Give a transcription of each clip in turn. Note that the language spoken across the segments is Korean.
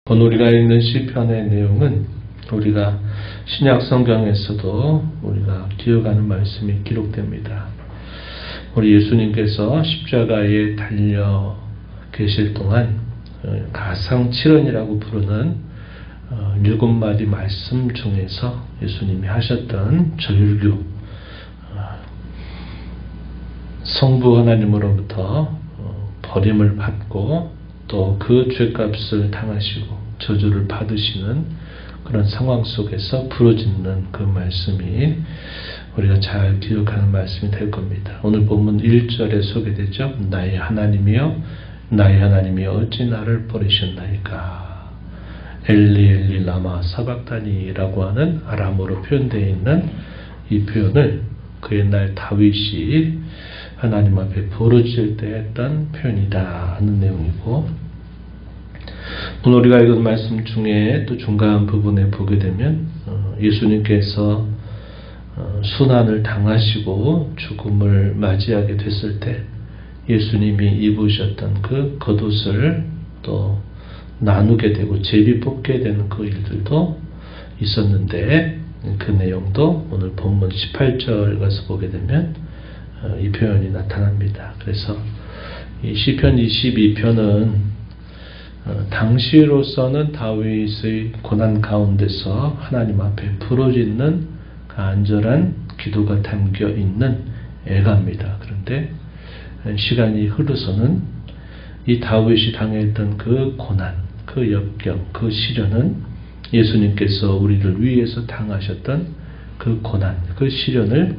오늘 우리가 읽는 시편의 내용은 우리가 신약 성경에서도 우리가 기억하는 말씀이 기록됩니다. 우리 예수님께서 십자가에 달려 계실 동안 가상 7언이라고 부르는 7마디 말씀 중에서 예수님이 하셨던 절규, 성부 하나님으로부터 버림을 받고 또 그 죄값을 당하시고 저주를 받으시는 그런 상황 속에서 부르짖는 그 말씀이 우리가 잘 기억하는 말씀이 될 겁니다. 오늘 본문 1절에 소개되죠. 나의 하나님이여 나의 하나님이여 어찌 나를 버리셨나이까. 엘리 엘리 라마 사박다니라고 하는 아람어로 표현되어 있는 이 표현을 그 옛날 다윗이 하나님 앞에 부르짖을 때 했던 표현이다 하는 내용이고, 오늘 우리가 읽은 말씀 중에 또 중간 부분에 보게 되면 예수님께서 순환을 당하시고 죽음을 맞이하게 됐을 때 예수님이 입으셨던 그 겉옷을 또 나누게 되고 제비 뽑게 되는 그 일들도 있었는데, 그 내용도 오늘 본문 18절 가서 보게 되면 이 표현이 나타납니다. 그래서 이 시편 22편은 당시로서는 다윗의 고난 가운데서 하나님 앞에 부르짖는 간절한 기도가 담겨 있는 애가입니다. 그런데 시간이 흐르서는 이 다윗이 당했던 그 고난, 그 역경, 그 시련은 예수님께서 우리를 위해서 당하셨던 그 고난, 그 시련을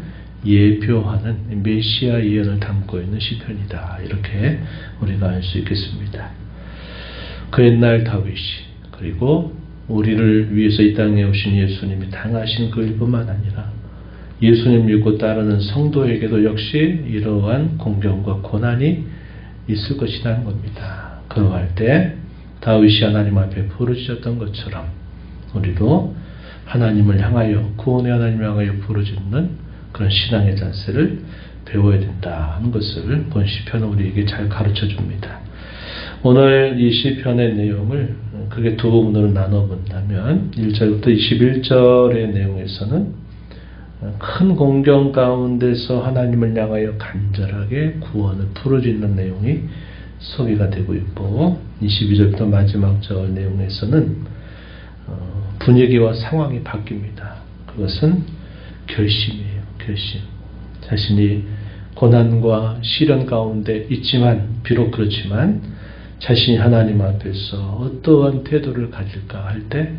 예표하는 메시아 예언을 담고 있는 시편이다. 이렇게 우리가 알 수 있겠습니다. 그 옛날 다윗이, 그리고 우리를 위해서 이 땅에 오신 예수님이 당하신 그 일뿐만 아니라 예수님 믿고 따르는 성도에게도 역시 이러한 공경과 고난이 있을 것이라는 겁니다. 그러할 때 다윗이 하나님 앞에 부르짖었던 것처럼 우리도 하나님을 향하여, 구원의 하나님을 향하여 부르짖는 그런 신앙의 자세를 배워야 된다는 것을 본 시편은 우리에게 잘 가르쳐 줍니다. 오늘 이 시편의 내용을 크게 두 부분으로 나눠본다면 1절부터 21절의 내용에서는 큰 공경 가운데서 하나님을 향하여 간절하게 구원을 부르짖는 내용이 소개가 되고 있고, 22절부터 마지막 절 내용에서는 분위기와 상황이 바뀝니다. 그것은 결심이에요. 결심. 자신이 고난과 시련 가운데 있지만, 비록 그렇지만 자신이 하나님 앞에서 어떠한 태도를 가질까 할 때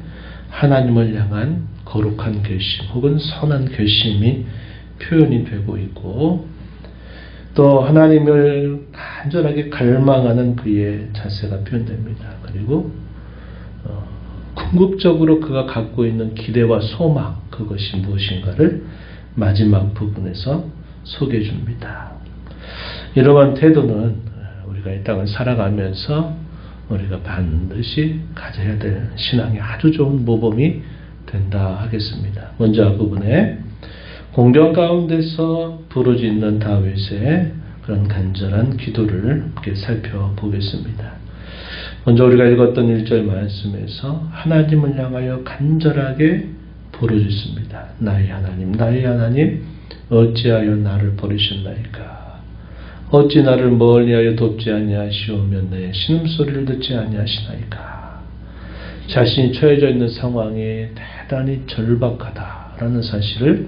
하나님을 향한 거룩한 결심 혹은 선한 결심이 표현이 되고 있고, 또 하나님을 간절하게 갈망하는 그의 자세가 표현됩니다. 그리고 궁극적으로 그가 갖고 있는 기대와 소망, 그것이 무엇인가를 마지막 부분에서 소개해 줍니다. 이러한 태도는 우리가 이 땅을 살아가면서 우리가 반드시 가져야 될 신앙의 아주 좋은 모범이 된다 하겠습니다. 먼저 앞부분에 공경 가운데서 부르짖는 다윗의 그런 간절한 기도를 이렇게 살펴보겠습니다. 먼저 우리가 읽었던 1절 말씀에서 하나님을 향하여 간절하게 부르짖습니다. 나의 하나님, 나의 하나님, 어찌하여 나를 버리셨나이까? 어찌 나를 멀리하여 돕지 아니하시오며 내 신음소리를 듣지 아니하시나이까? 자신이 처해져 있는 상황이 대단히 절박하다라는 사실을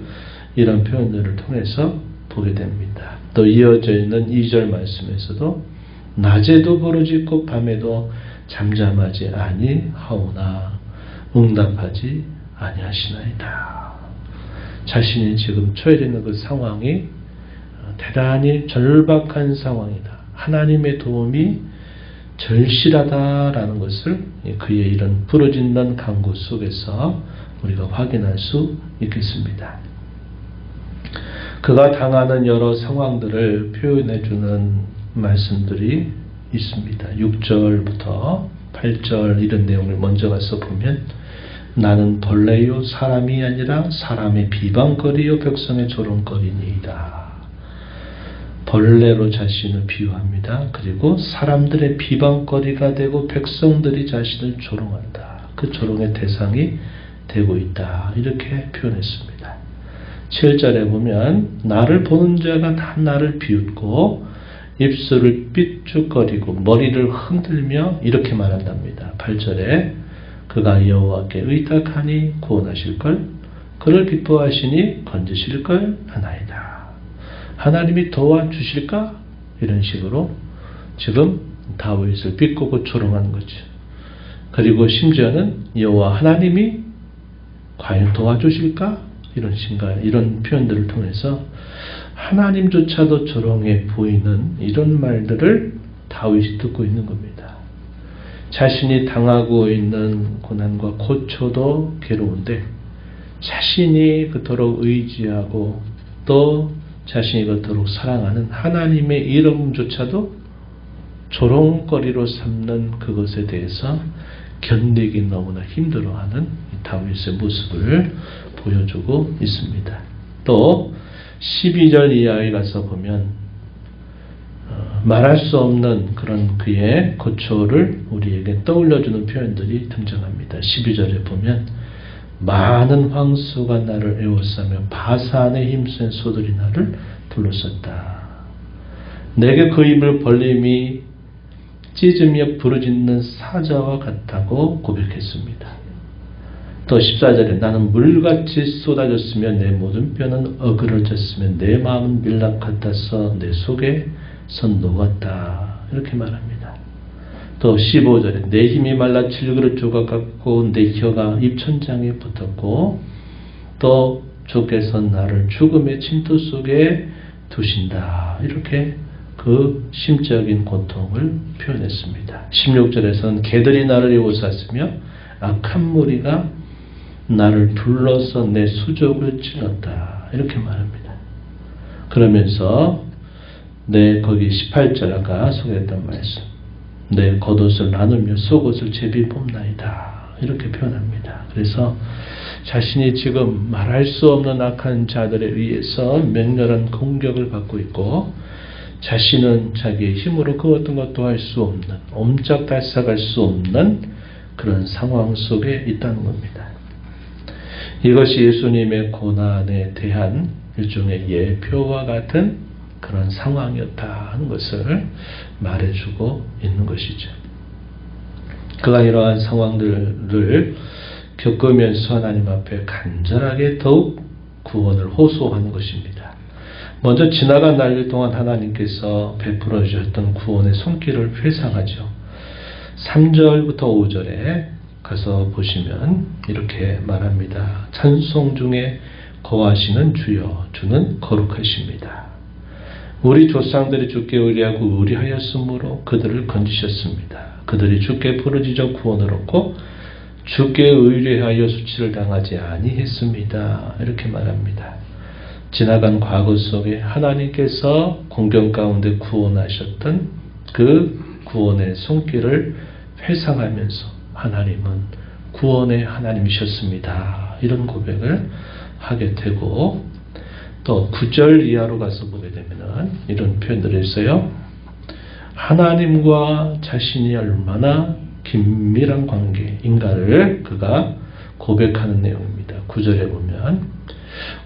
이런 표현들을 통해서 보게 됩니다. 또 이어져 있는 2절 말씀에서도 낮에도 부르짖고 밤에도 잠잠하지 아니하오나 응답하지 아니하시나이다. 자신이 지금 처해져 있는 그 상황이 대단히 절박한 상황이다. 하나님의 도움이 절실하다라는 것을 그의 이런 부르짖는 간구 속에서 우리가 확인할 수 있겠습니다. 그가 당하는 여러 상황들을 표현해 주는 말씀들이 있습니다. 6절부터 8절 이런 내용을 먼저 가서 보면 나는 벌레요 사람이 아니라 사람의 비방거리요 백성의 조롱거리니이다. 벌레로 자신을 비유합니다. 그리고 사람들의 비방거리가 되고 백성들이 자신을 조롱한다. 그 조롱의 대상이 되고 있다. 이렇게 표현했습니다. 7절에 보면 나를 보는 자가 다 나를 비웃고 입술을 삐죽거리고 머리를 흔들며 이렇게 말한답니다. 8절에 그가 여호와께 의탁하니 구원하실걸 그를 기뻐하시니 건지실걸 하나이다. 하나님이 도와주실까? 이런 식으로 지금 다윗을 비꼬고 조롱하는 거죠. 그리고 심지어는 여호와 하나님이 과연 도와주실까? 이런 표현들을 통해서 하나님조차도 조롱해 보이는 이런 말들을 다윗이 듣고 있는 겁니다. 자신이 당하고 있는 고난과 고초도 괴로운데 자신이 그토록 의지하고 또 자신이 그토록 사랑하는 하나님의 이름조차도 조롱거리로 삼는 그것에 대해서 견디기 너무나 힘들어하는 다윗의 모습을 보여주고 있습니다. 또 12절 이하에 가서 보면 말할 수 없는 그런 그의 고초를 우리에게 떠올려주는 표현들이 등장합니다. 12절에 보면 많은 황수가 나를 에워싸며 바산에 힘센 소들이 나를 둘러쌌다. 내게 그 입을 벌림이 찢으며 부르짖는 사자와 같다고 고백했습니다. 또 14절에 나는 물같이 쏟아졌으며 내 모든 뼈는 어그러졌으며 내 마음은 밀랍 같아서 내 속에서 녹았다. 이렇게 말합니다. 또 15절에 내 힘이 말라 질그릇 조각 같고 내 혀가 입천장에 붙었고 또 주께서 나를 죽음의 침투 속에 두신다. 이렇게 그 심적인 고통을 표현했습니다. 16절에서는 개들이 나를 에워쌌으며 악한 무리가 나를 둘러서 내 수족을 찔렀다. 이렇게 말합니다. 그러면서 거기 18절 아까 소개했던 말씀 내 겉옷을 나누며 속옷을 제비 뽑나이다. 이렇게 표현합니다. 그래서 자신이 지금 말할 수 없는 악한 자들에 의해서 맹렬한 공격을 받고 있고 자신은 자기의 힘으로 그 어떤 것도 할 수 없는 옴짝달싹할 수 없는 그런 상황 속에 있다는 겁니다. 이것이 예수님의 고난에 대한 일종의 예표와 같은 그런 상황이었다 하는 것을 말해주고 있는 것이죠. 그가 이러한 상황들을 겪으면서 하나님 앞에 간절하게 더욱 구원을 호소하는 것입니다. 먼저 지나간 날들 동안 하나님께서 베풀어 주셨던 구원의 손길을 회상하죠. 3절부터 5절에 가서 보시면 이렇게 말합니다. 찬송 중에 거하시는 주여 주는 거룩하십니다. 우리 조상들이 주께 의뢰하고 의뢰하였으므로 그들을 건지셨습니다. 그들이 주께 부르짖어 구원을 얻고 주께 의뢰하여 수치를 당하지 아니했습니다. 이렇게 말합니다. 지나간 과거 속에 하나님께서 공경 가운데 구원하셨던 그 구원의 손길을 회상하면서 하나님은 구원의 하나님이셨습니다. 이런 고백을 하게 되고 또 9절 이하로 가서 보게 되면 이런 표현들이 있어요. 하나님과 자신이 얼마나 긴밀한 관계인가를 그가 고백하는 내용입니다. 9절에 보면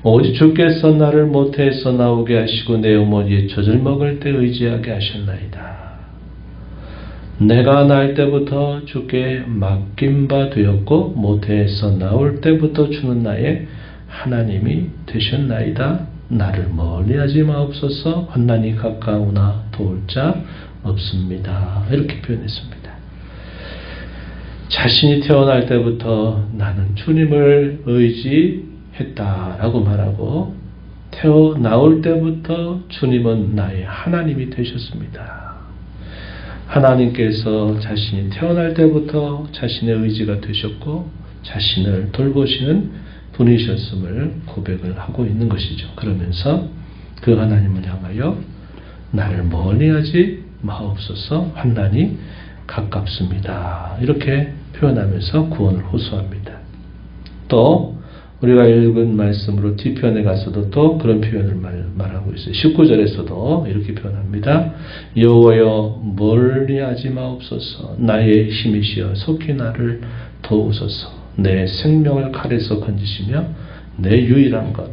오직 주께서 나를 모태에서 나오게 하시고 내 어머니의 젖을 먹을 때 의지하게 하셨나이다. 내가 날 때부터 주께 맡긴 바 되었고 모태에서 나올 때부터 주는 나의 하나님이 되셨나이다. 나를 멀리하지 마옵소서. 환난이 가까우나 도울 자 없습니다. 이렇게 표현했습니다. 자신이 태어날 때부터 나는 주님을 의지했다라고 말하고 나올 때부터 주님은 나의 하나님이 되셨습니다. 하나님께서 자신이 태어날 때부터 자신의 의지가 되셨고 자신을 돌보시는 분이셨음을 고백을 하고 있는 것이죠. 그러면서 그 하나님을 향하여 나를 멀리하지 마옵소서. 환난이 가깝습니다. 이렇게 표현하면서 구원을 호소합니다. 또 우리가 읽은 말씀으로 뒤편에 가서도 또 그런 표현을 말하고 있어요. 19절에서도 이렇게 표현합니다. 여호와여 멀리하지 마옵소서. 나의 힘이시여 속히 나를 도우소서. 내 생명을 칼에서 건지시며 내 유일한 것.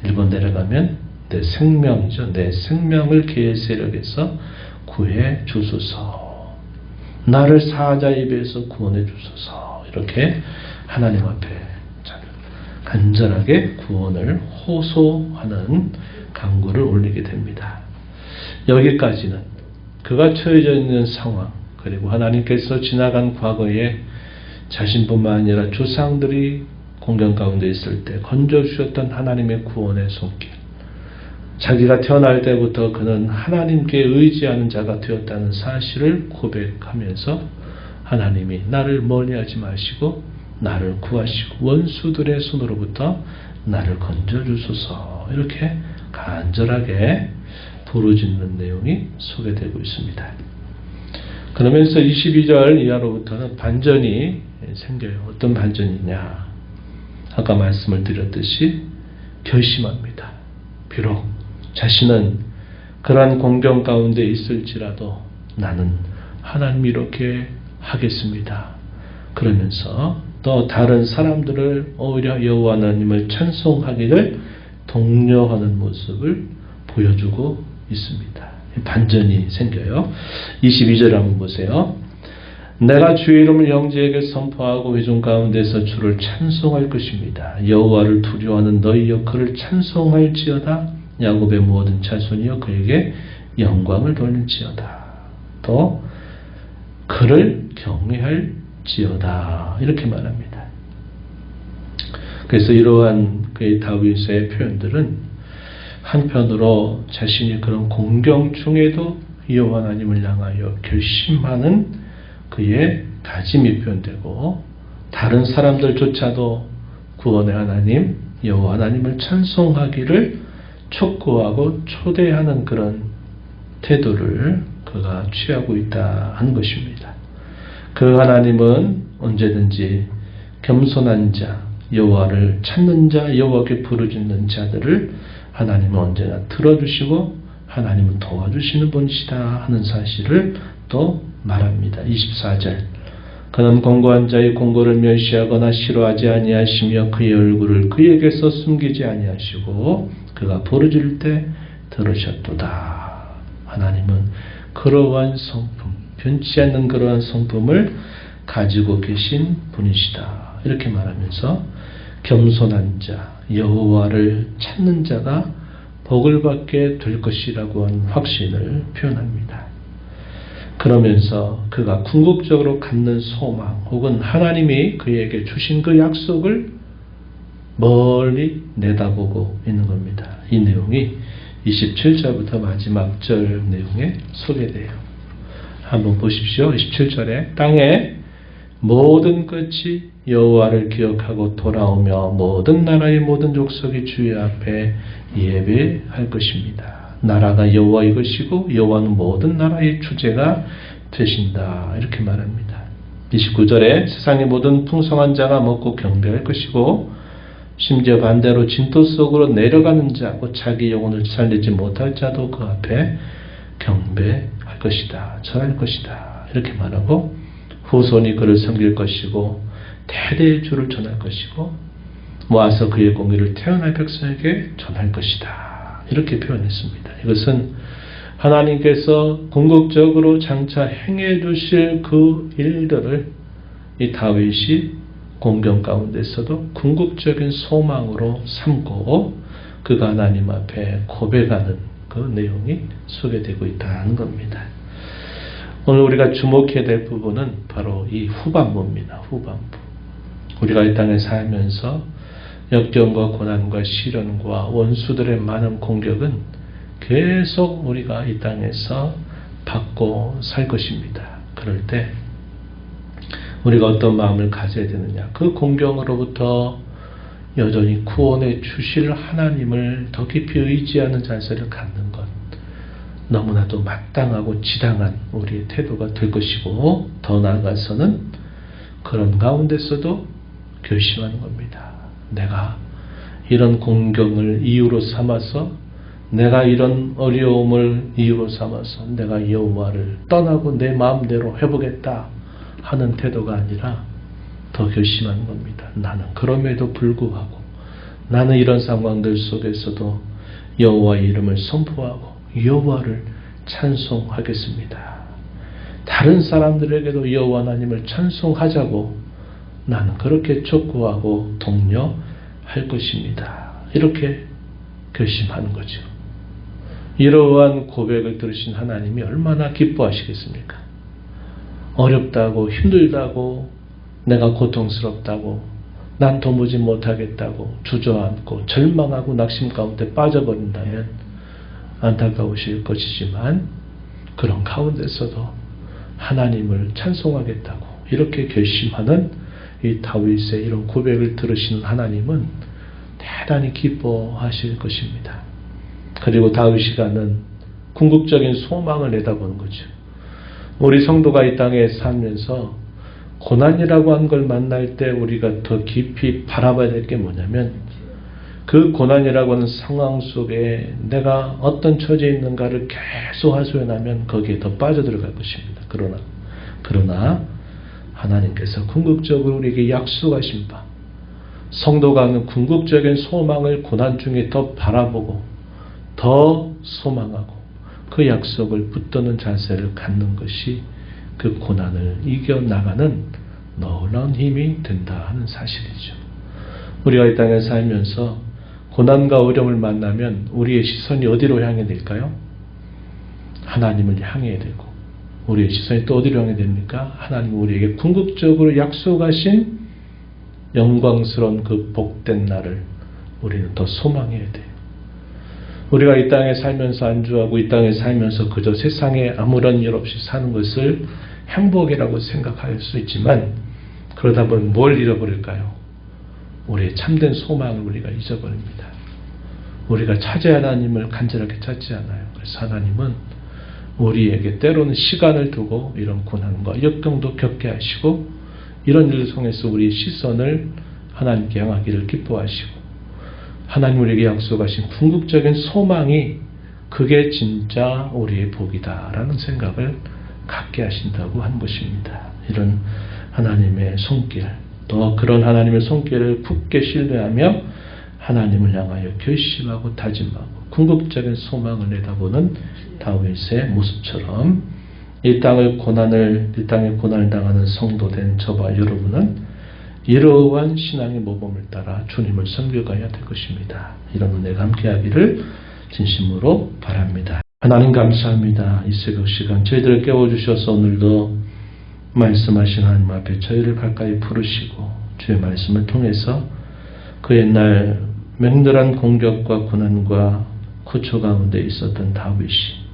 1번 내려가면 내 생명이죠. 내 생명을 개의 세력에서 구해 주소서. 나를 사자 입에서 구원해 주소서. 이렇게 하나님 앞에 간절하게 구원을 호소하는 간구를 올리게 됩니다. 여기까지는 그가 처해져 있는 상황, 그리고 하나님께서 지나간 과거에 자신뿐만 아니라 조상들이 공경 가운데 있을 때 건져주셨던 하나님의 구원의 손길, 자기가 태어날 때부터 그는 하나님께 의지하는 자가 되었다는 사실을 고백하면서 하나님이 나를 멀리하지 마시고 나를 구하시고 원수들의 손으로부터 나를 건져주소서, 이렇게 간절하게 부르짖는 내용이 소개되고 있습니다. 그러면서 22절 이하로부터는 반전이 생겨요. 어떤 반전이냐? 아까 말씀을 드렸듯이 결심합니다. 비록 자신은 그러한 공경 가운데 있을지라도 나는 하나님 이렇게 하겠습니다. 그러면서 또 다른 사람들을 오히려 여호와 하나님을 찬송하기를 독려하는 모습을 보여주고 있습니다. 반전이 생겨요. 22절 한번 보세요. 내가 주의 이름을 형제에게 선포하고 회중 가운데서 주를 찬송할 것입니다. 여호와를 두려워하는 너희여 그를 찬송할지어다. 야곱의 모든 자손이여 그에게 영광을 돌릴지어다. 또 그를 경외할지어다. 이렇게 말합니다. 그래서 이러한 그의 다윗의 표현들은 한편으로 자신이 그런 공경 중에도 여호와 하나님을 향하여 결심하는 그의 다짐이 표현되고, 다른 사람들조차도 구원의 하나님 여호와 하나님을 찬송하기를 촉구하고 초대하는 그런 태도를 그가 취하고 있다 하는 것입니다. 그 하나님은 언제든지 겸손한 자, 여호와를 찾는 자, 여호와께 부르짖는 자들을 하나님은 언제나 들어주시고 하나님은 도와주시는 분이시다 하는 사실을 또 말합니다. 24절 그는 공고한 자의 공고를 멸시하거나 싫어하지 아니하시며 그의 얼굴을 그에게서 숨기지 아니하시고 그가 부르짖을 때 들으셨도다. 하나님은 그러한 성품, 변치 않는 그러한 성품을 가지고 계신 분이시다. 이렇게 말하면서 겸손한 자, 여호와를 찾는 자가 복을 받게 될 것이라고 하는 확신을 표현합니다. 그러면서 그가 궁극적으로 갖는 소망 혹은 하나님이 그에게 주신 그 약속을 멀리 내다보고 있는 겁니다. 이 내용이 27절부터 마지막 절 내용에 소개돼요. 한번 보십시오. 27절에 땅에 모든 끝이 여호와를 기억하고 돌아오며 모든 나라의 모든 족속이 주의 앞에 예배할 것입니다. 나라가 여호와의 것이고 여호와는 모든 나라의 주제가 되신다. 이렇게 말합니다. 29절에 세상의 모든 풍성한 자가 먹고 경배할 것이고 심지어 반대로 진토 속으로 내려가는 자, 곧 자기 영혼을 살리지 못할 자도 그 앞에 경배할 것이다. 절할 것이다. 이렇게 말하고 후손이 그를 섬길 것이고 대대의 주를 전할 것이고 모아서 그의 공의를 태어날 백성에게 전할 것이다. 이렇게 표현했습니다. 이것은 하나님께서 궁극적으로 장차 행해 주실 그 일들을 이 다윗이 공경 가운데서도 궁극적인 소망으로 삼고 그가 하나님 앞에 고백하는 그 내용이 소개되고 있다는 겁니다. 오늘 우리가 주목해야 될 부분은 바로 이 후반부입니다. 후반부. 우리가 이 땅에 살면서 역경과 고난과 시련과 원수들의 많은 공격은 계속 우리가 이 땅에서 받고 살 것입니다. 그럴 때 우리가 어떤 마음을 가져야 되느냐. 그 공경으로부터 여전히 구원해 주실 하나님을 더 깊이 의지하는 자세를 갖는 것. 너무나도 마땅하고 지당한 우리의 태도가 될 것이고 더 나아가서는 그런 가운데서도 결심하는 겁니다. 내가 이런 공경을 이유로 삼아서, 내가 이런 어려움을 이유로 삼아서 내가 여호와를 떠나고 내 마음대로 해보겠다 하는 태도가 아니라 더 결심한 겁니다. 나는 그럼에도 불구하고 나는 이런 상황들 속에서도 여호와의 이름을 선포하고 여호와를 찬송하겠습니다. 다른 사람들에게도 여호와 하나님을 찬송하자고 나는 그렇게 촉구하고 독려할 것입니다. 이렇게 결심하는 거죠. 이러한 고백을 들으신 하나님이 얼마나 기뻐하시겠습니까? 어렵다고 힘들다고 내가 고통스럽다고 난 도무지 못하겠다고 주저앉고 절망하고 낙심 가운데 빠져버린다면 안타까우실 것이지만 그런 가운데서도 하나님을 찬송하겠다고 이렇게 결심하는 이 다윗의 이런 고백을 들으시는 하나님은 대단히 기뻐하실 것입니다. 그리고 다윗이 가는 궁극적인 소망을 내다보는 거죠. 우리 성도가 이 땅에 살면서 고난이라고 한 걸 만날 때 우리가 더 깊이 바라봐야 될 게 뭐냐면 그 고난이라고 하는 상황 속에 내가 어떤 처지에 있는가를 계속 하소연하면 거기에 더 빠져들어갈 것입니다. 그러나 하나님께서 궁극적으로 우리에게 약속하신 바 성도가 하는 궁극적인 소망을 고난 중에 더 바라보고 더 소망하고 그 약속을 붙드는 자세를 갖는 것이 그 고난을 이겨나가는 놀라운 힘이 된다 하는 사실이죠. 우리가 이 땅에 살면서 고난과 어려움을 만나면 우리의 시선이 어디로 향해 될까요? 하나님을 향해야 되고 우리의 시선이 또 어디로 향해 됩니까? 하나님 우리에게 궁극적으로 약속하신 영광스러운 그 복된 날을 우리는 더 소망해야 돼요. 우리가 이 땅에 살면서 안주하고 이 땅에 살면서 그저 세상에 아무런 일 없이 사는 것을 행복이라고 생각할 수 있지만 그러다 보면 뭘 잃어버릴까요? 우리의 참된 소망을 우리가 잊어버립니다. 우리가 찾아야 하나님을 간절하게 찾지 않아요. 그래서 하나님은 우리에게 때로는 시간을 두고 이런 고난과 역경도 겪게 하시고 이런 일을 통해서 우리의 시선을 하나님께 향하기를 기뻐하시고 하나님 우리에게 약속하신 궁극적인 소망이 그게 진짜 우리의 복이다라는 생각을 갖게 하신다고 한 것입니다. 이런 하나님의 손길, 또 그런 하나님의 손길을 굳게 신뢰하며 하나님을 향하여 결심하고 다짐하고 궁극적인 소망을 내다보는 다윗의 모습처럼 이 땅에 고난을 당하는 성도된 저와 여러분은 이러한 신앙의 모범을 따라 주님을 섬겨가야 될 것입니다. 이런 은혜가 함께하기를 진심으로 바랍니다. 하나님 감사합니다. 이 새벽 시간 저희들을 깨워주셔서 오늘도 말씀하신 하나님 앞에 저희를 가까이 부르시고 주의 말씀을 통해서 그 옛날 맹렬한 공격과 고난과 고초 가운데 있었던 다윗이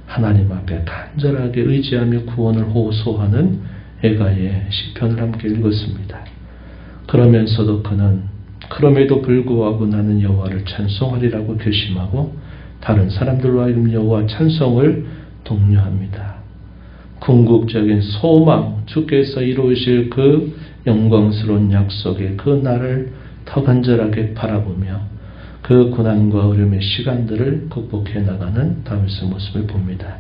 하나님 앞에 간절하게 의지하며 구원을 호소하는 에가의 시편을 함께 읽었습니다. 그러면서도 그는 그럼에도 불구하고 나는 여호와를 찬송하리라고 결심하고 다른 사람들로 하여금 여호와 찬송을 독려합니다. 궁극적인 소망, 주께서 이루실 그 영광스러운 약속의 그 날을 더 간절하게 바라보며 그 고난과 어려움의 시간들을 극복해 나가는 다윗의 모습을 봅니다.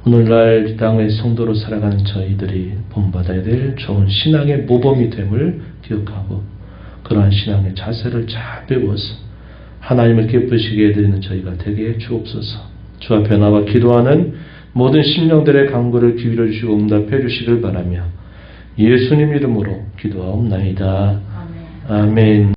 오늘날 이 땅의 성도로 살아가는 저희들이 본받아야 될 좋은 신앙의 모범이 됨을 기억하고 그러한 신앙의 자세를 잘 배워서 하나님을 기쁘시게 해드리는 저희가 되게 주옵소서. 주 앞에 나와 기도하는 모든 심령들의 간구를 기울여 주시고 응답해 주시길 바라며 예수님 이름으로 기도하옵나이다. 아멘.